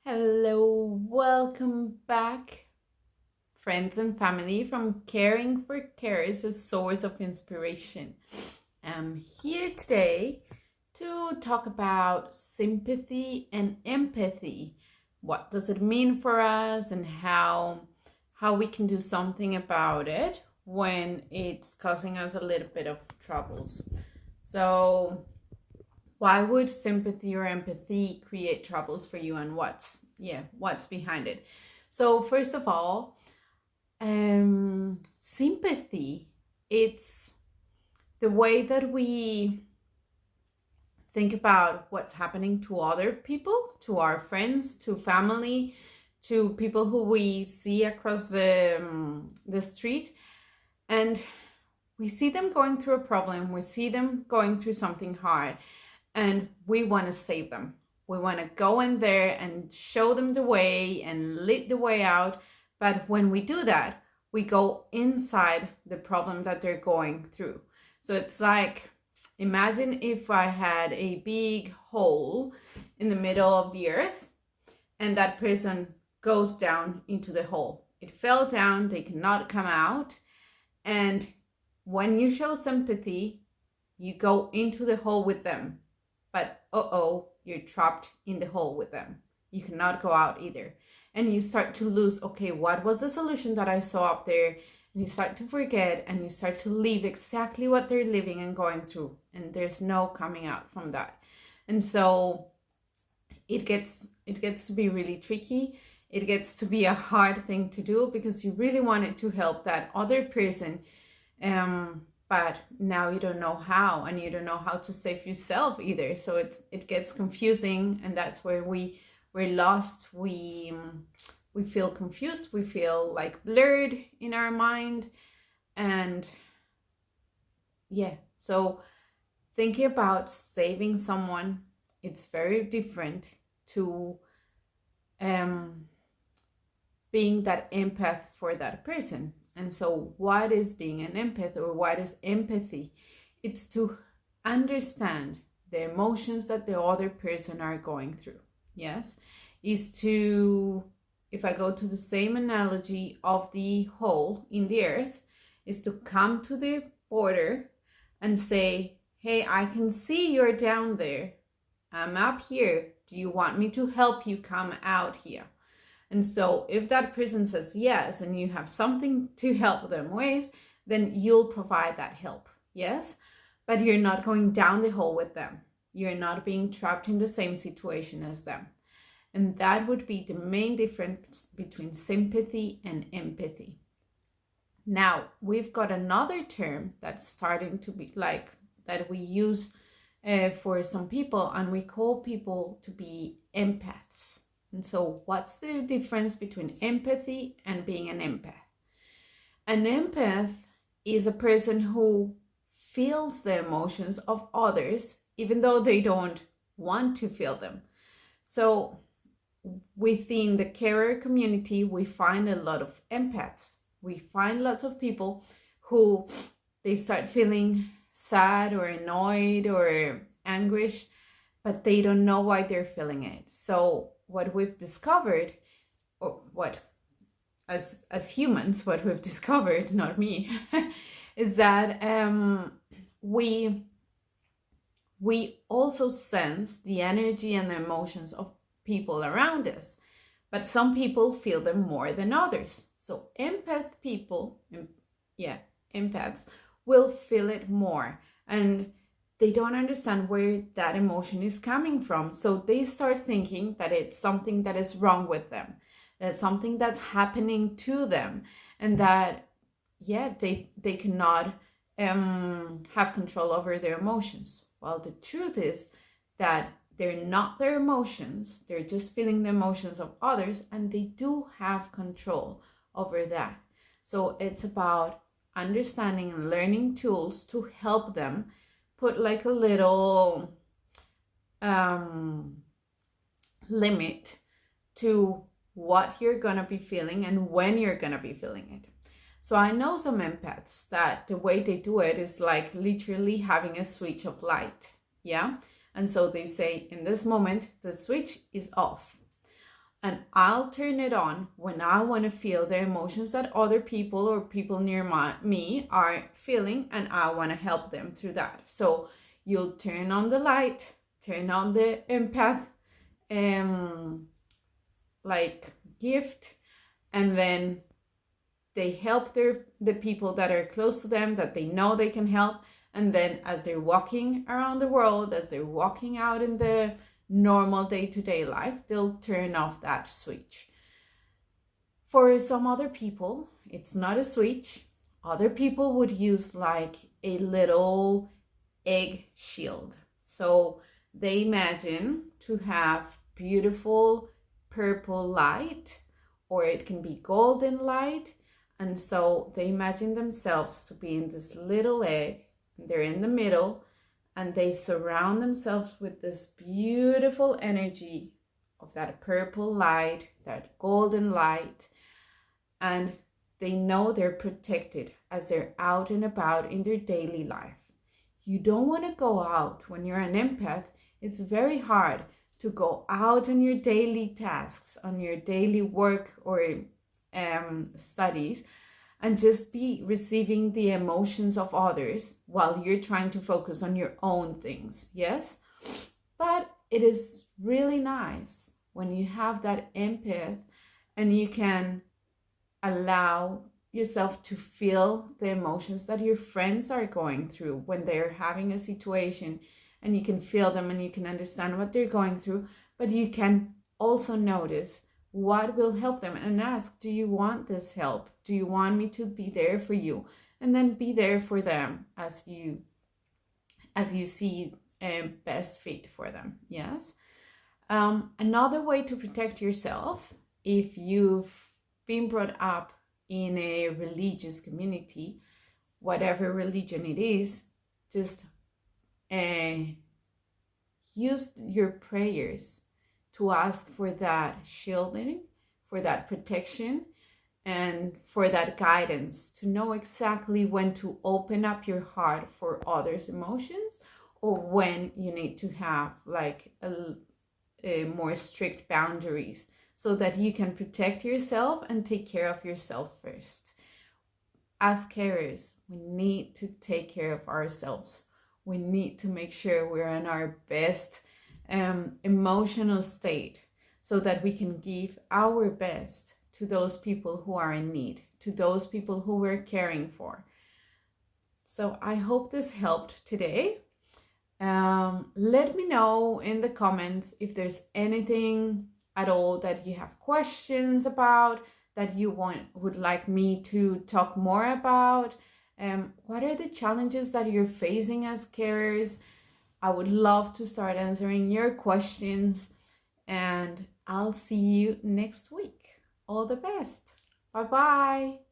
Hello, welcome back, friends and family from Caring for Carers, a source of inspiration. I'm here today to talk about sympathy and empathy. What does it mean for us and how we can do something about it when it's causing us a little bit of troubles. So, why would sympathy or empathy create troubles for you, and what's behind it? So first of all, sympathy, it's the way that we think about what's happening to other people, to our friends, to family, to people who we see across the street, and we see them going through a problem, we see them going through something hard, and we want to save them. We want to go in there and show them the way and lead the way out. But when we do that, we go inside the problem that they're going through. So it's like, imagine if I had a big hole in the middle of the earth and that person goes down into the hole. It fell down, they cannot come out. And when you show sympathy, you go into the hole with them. But you're trapped in the hole with them. You cannot go out either. And you start to lose, okay, what was the solution that I saw up there? And you start to forget and you start to live exactly what they're living and going through. And there's no coming out from that. And so it gets to be really tricky. It gets to be a hard thing to do because you really wanted to help that other person. But now you don't know how, and you don't know how to save yourself either. So it gets confusing, and that's where we're lost. We feel confused. We feel like blurred in our mind, and so thinking about saving someone, it's very different to being that empath for that person. And so what is being an empath, or what is empathy? It's to understand the emotions that the other person are going through. Yes, is to, if I go to the same analogy of the hole in the earth, is to come to the border and say, hey, I can see you're down there. I'm up here. Do you want me to help you come out here? And so if that person says yes, and you have something to help them with, then you'll provide that help, yes? But you're not going down the hole with them. You're not being trapped in the same situation as them. And that would be the main difference between sympathy and empathy. Now, we've got another term that's starting to be like, that we use for some people, and we call people to be empaths. And so what's the difference between empathy and being an empath? An empath is a person who feels the emotions of others, even though they don't want to feel them. So within the carer community, we find a lot of empaths. We find lots of people who they start feeling sad or annoyed or anguish, but they don't know why they're feeling it. So what we've discovered, or what as humans, what we've discovered, not me, is that we also sense the energy and the emotions of people around us, but some people feel them more than others. So empaths will feel it more, and they don't understand where that emotion is coming from. So they start thinking that it's something that is wrong with them, that something that's happening to them, and that, they cannot have control over their emotions. Well, the truth is that they're not their emotions. They're just feeling the emotions of others, and they do have control over that. So it's about understanding and learning tools to help them put like a little limit to what you're gonna be feeling and when you're gonna be feeling it. So I know some empaths that the way they do it is like literally having a switch of light, yeah? And so they say, in this moment, the switch is off. And I'll turn it on when I want to feel the emotions that other people or people near me are feeling, and I want to help them through that. So you'll turn on the light, turn on the empath like gift, and then they help the people that are close to them, that they know they can help. And then as they're walking around the world, as they're walking out in the normal day-to-day life, they'll turn off that switch. For some other people, it's not a switch. Other people would use like a little egg shield. So they imagine to have beautiful purple light, or it can be golden light. And so they imagine themselves to be in this little egg. They're in the middle, and they surround themselves with this beautiful energy of that purple light, that golden light. And they know they're protected as they're out and about in their daily life. You don't want to go out when you're an empath. It's very hard to go out on your daily tasks, on your daily work or studies, and just be receiving the emotions of others while you're trying to focus on your own things. Yes, but it is really nice when you have that empath and you can allow yourself to feel the emotions that your friends are going through when they're having a situation, and you can feel them and you can understand what they're going through, but you can also notice what will help them and ask, do you want this help? Do you want me to be there for you? And then be there for them as you see best fit for them. Yes. Another way to protect yourself, if you've been brought up in a religious community, whatever religion it is, just use your prayers to ask for that shielding, for that protection, and for that guidance to know exactly when to open up your heart for others' emotions, or when you need to have like a more strict boundaries, so that you can protect yourself and take care of yourself first. As carers, we need to take care of ourselves. We need to make sure we're in our best emotional state, so that we can give our best to those people who are in need, to those people who we're caring for. So I hope this helped today. Let me know in the comments if there's anything at all that you have questions about, that you would like me to talk more about. What are the challenges that you're facing as carers? I would love to start answering your questions, and I'll see you next week. All the best. Bye-bye.